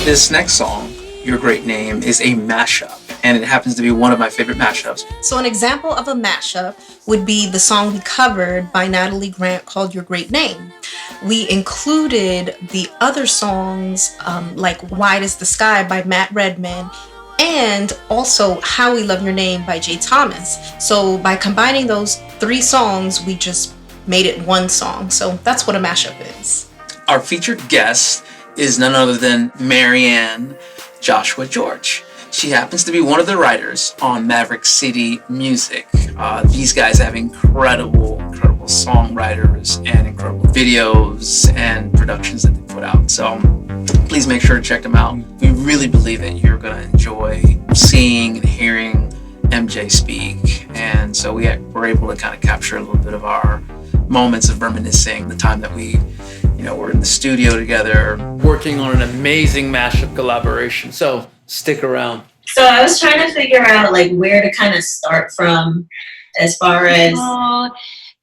This next song, Your Great Name, is a mashup, and it happens to be one of my favorite mashups. So an example of a mashup would be the song we covered by Natalie Grant called Your Great Name. We included the other songs like Wide as the Sky by Matt Redman and also How We Love Your Name by Jay Thomas. So by combining those three songs, we just made it one song. So that's what a mashup is. Our featured guest is none other than Maryanne Joshua George. She happens to be one of the writers on Maverick City Music. These guys have incredible songwriters and incredible videos and productions that they put out. So please make sure to check them out. We really believe that you're going to enjoy seeing and hearing MJ speak. And so we're able to kind of capture a little bit of our moments of reminiscing the time that we we're in the studio together working on an amazing mashup collaboration. So stick around. So I was trying to figure out like where to kind of start from as far as...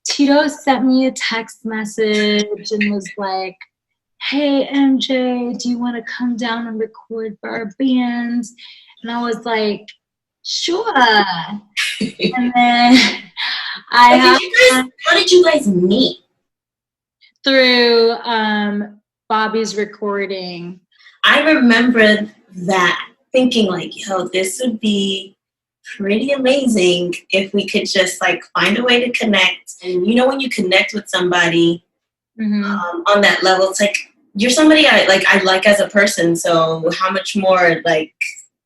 Tito sent me a text message and was like, hey, MJ, do you want to come down and record for our band? And I was like, sure. And then how did you guys meet? Through Bobby's recording. I remember that thinking like, yo, this would be pretty amazing if we could just like find a way to connect. And when you connect with somebody on that level, it's like you're somebody I like as a person. So how much more like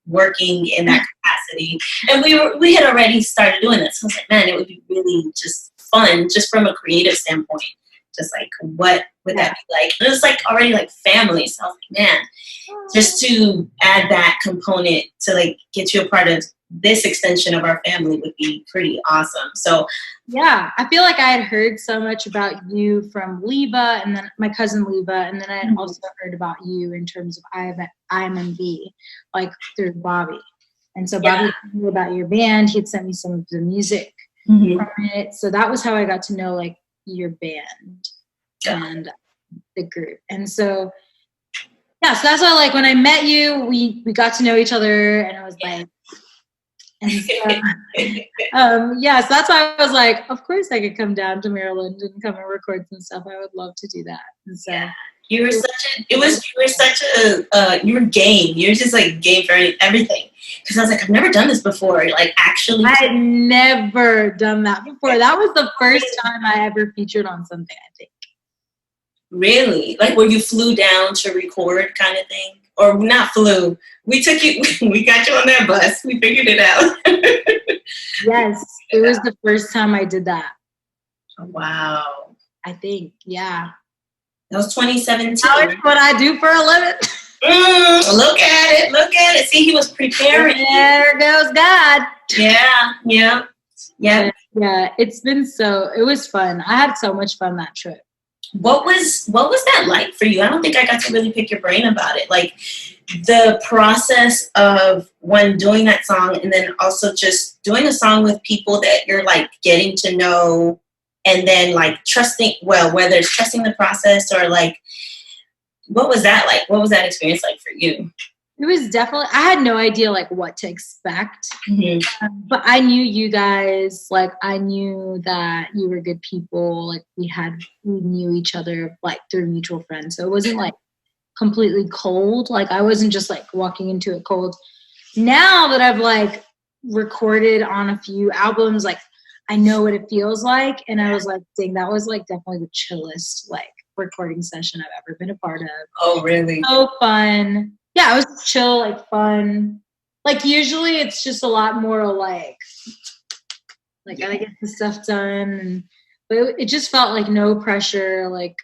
working in that capacity? And we had already started doing this. So I was like, man, it would be really just fun, just from a creative standpoint. Just like, what would that be like? And it was like already like family. So I was like, man, just to add that component to like get you a part of this extension of our family would be pretty awesome. So yeah, I feel like I had heard so much about you from Leva and then my cousin Leva, and then I had also heard about you in terms of IMMB, like through Bobby. And so Bobby knew about your band. He'd sent me some of the music from it. So that was how I got to know like your band and the group. And so so that's why like when I met you, we got to know each other, and I was like, and so so that's why I was like, of course I could come down to Maryland and come and record some stuff. I would love to do that. And so you were game. You were just like game for everything. Because I was like, I've never done this before. Like actually, I had never done that before. That was the first time I ever featured on something, I think. Really? Like where you flew down to record kind of thing? Or not flew. We took you, we got you on that bus. We figured it out. Yes, it was the first time I did that. Wow. I think, yeah. That was 2017. That's what I do for a living. Look at it. See, he was preparing. There goes God. Yeah. Yeah, it was fun. I had so much fun that trip. What was that like for you? I don't think I got to really pick your brain about it. Like the process of when doing that song, and then also just doing a song with people that you're like getting to know, and then like trusting, well, whether it's trusting the process or like, what was that like? What was that experience like for you? It was definitely, I had no idea like what to expect, but I knew you guys, like I knew that you were good people. Like we knew each other like through mutual friends. So it wasn't like completely cold. Like I wasn't just like walking into it cold. Now that I've like recorded on a few albums, like I know what it feels like. And I was like, dang, that was like definitely the chillest like recording session I've ever been a part of. Oh, really? So fun. Yeah, it was chill, like fun. Like usually it's just a lot more like gotta get the stuff done. But it just felt like no pressure, like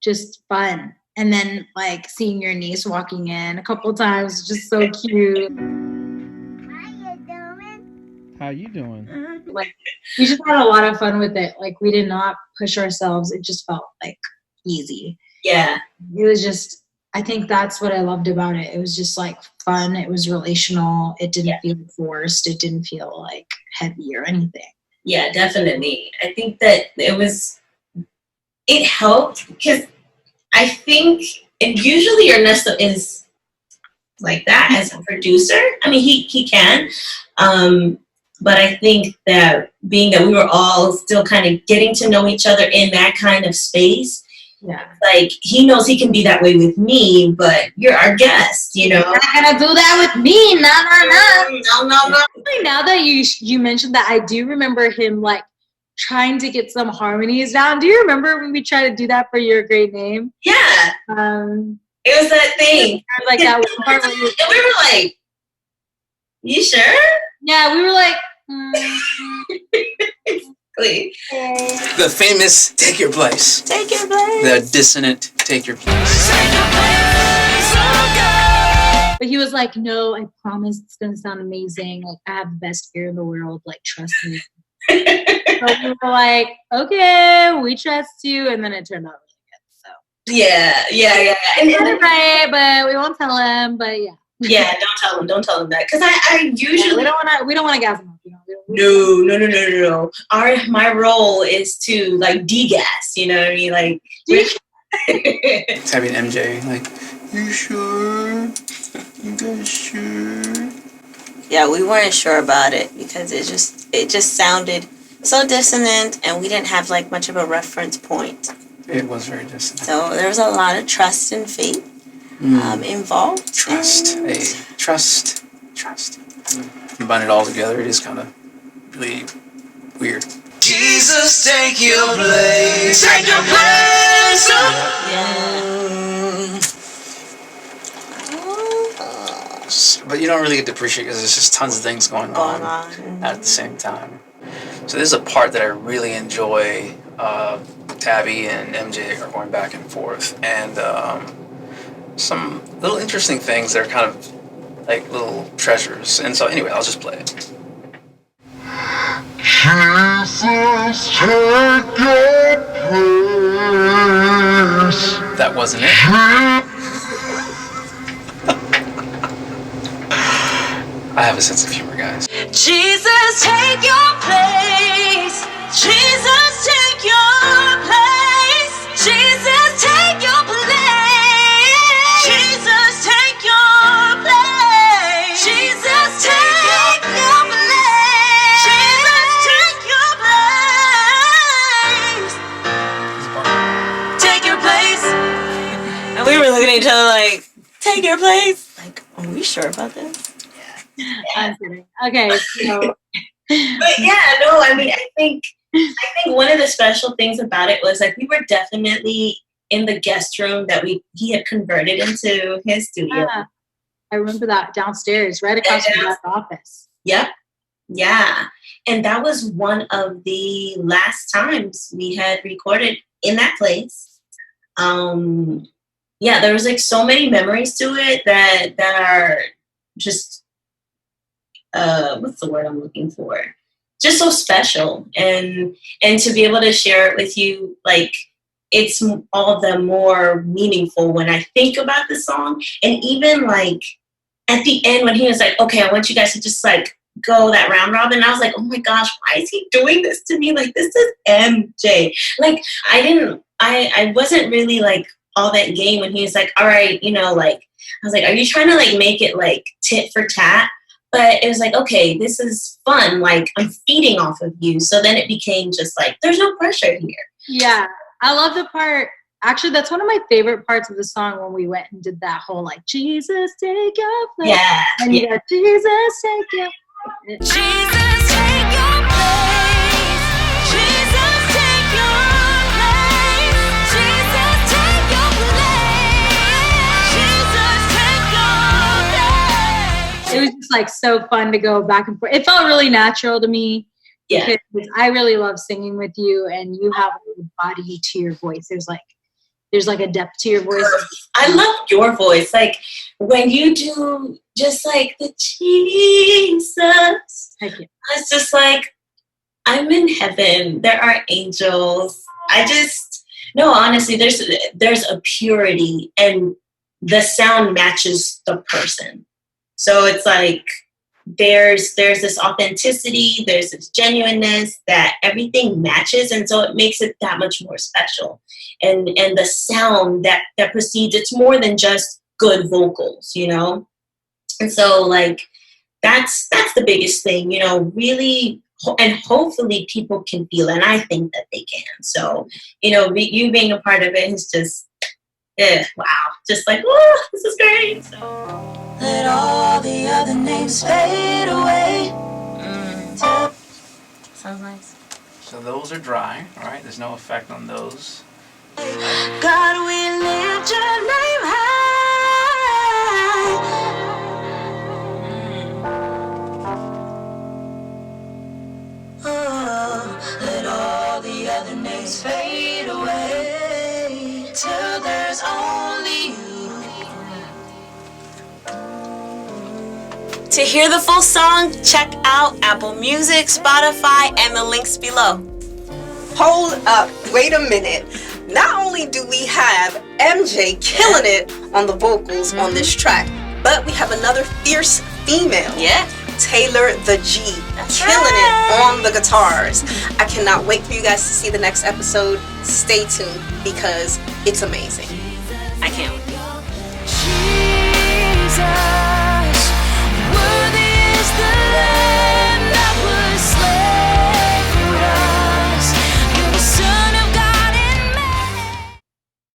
just fun. And then like seeing your niece walking in a couple of times, just so cute. How you doing? Like we just had a lot of fun with it. Like we did not push ourselves. It just felt like easy. Yeah. It was just, I think that's what I loved about it. It was just like fun. It was relational. It didn't feel forced. It didn't feel like heavy or anything. Yeah, definitely. I think that it helped because I think, and usually Ernesto is like that as a producer. I mean, he can. But I think that being that we were all still kind of getting to know each other in that kind of space, Yeah. like he knows he can be that way with me, but you're our guest, you know. You're not gonna do that with me. No. No. Now that you mentioned that, I do remember him like trying to get some harmonies down. Do you remember when we tried to do that for Your Great Name? Yeah. It was that thing. Like that one part where and we were like, you sure? Yeah, we were like, The famous Take Your Place. Take your place. The dissonant Take Your Place. but he was like, no, I promise it's gonna sound amazing. Like I have the best ear in the world. Like trust me. So we were like, okay, we trust you, and then it turned out really good. So Yeah. and right, but we won't tell him. But yeah. Yeah, don't tell him that, because I usually we don't want to gas him up. You know? No. My role is to like de-gas. You know what I mean? Like It's having MJ like, you sure? You guys sure? Yeah, we weren't sure about it because it just sounded so dissonant, and we didn't have like much of a reference point. It was very dissonant. So there was a lot of trust and faith involved. Trust. And Hey, trust. Combine it all together, it is kind of really weird. Jesus, take your place. Take your place. But you don't really get to appreciate it because there's just tons of things going on at the same time. So this is a part that I really enjoy. Tabby and MJ are going back and forth, and some little interesting things that are kind of like little treasures. And so anyway, I'll just play it. Jesus, take your place. That wasn't it. I have a sense of humor, guys. Jesus, take your place. Jesus, take your place. Jesus, take your place. Jesus, take your place. Jesus, take your place. Jesus, take your place. Take your place. And we were looking at each other like, take your place. Like, are we sure about this? I'm kidding. Okay, so But yeah, no, I mean, I think one of the special things about it was like we were definitely in the guest room that he had converted into his studio. yeah, I remember that downstairs, right across from that office. Yep. Yeah. And that was one of the last times we had recorded in that place. Yeah, there was like so many memories to it that are just what's the word I'm looking for? Just so special, and to be able to share it with you, like it's all the more meaningful when I think about the song. And even like at the end when he was like, okay, I want you guys to just like go that round robin, I was like, oh my gosh, why is he doing this to me? Like, this is MJ. Like I wasn't really like all that game when he was like, all right, you know, like I was like, are you trying to like make it like tit for tat? But it was like, okay, this is fun. Like, I'm feeding off of you. So then it became just like, there's no pressure here. Yeah, I love the part. Actually, that's one of my favorite parts of the song when we went and did that whole like, Jesus, take your place. Yeah. And you got Jesus, take your place. Jesus, take your place. Jesus, take your place. Jesus, take your place. Jesus, take your place. It was just like so fun to go back and forth. It felt really natural to me. Yeah. Because I really love singing with you, and you have a body to your voice. There's like a depth to your voice. I love your voice. Like when you do just like the Jesus, Thank you. it's just like, I'm in heaven. There are angels. No, honestly, there's a purity, and the sound matches the person. So it's like, there's this authenticity, there's this genuineness that everything matches, and so it makes it that much more special. And the sound that precedes, it's more than just good vocals, you know? And so like that's the biggest thing, you know, really, and hopefully people can feel it, and I think that they can. So, you know, you being a part of it is just, wow, just like, oh, this is great. So. Let all the other names fade away. Sounds nice. So those are dry, all right? There's no effect on those. God, we lift your name high. Oh, let all the other names fade away till there's only you. To hear the full song, check out Apple Music, Spotify, and the links below. Hold up, wait a minute. Not only do we have MJ killing it on the vocals on this track, but we have another fierce female. Yeah. Taylor the G, That's killing right. it on the guitars. I cannot wait for you guys to see the next episode. Stay tuned because it's amazing. I can't wait.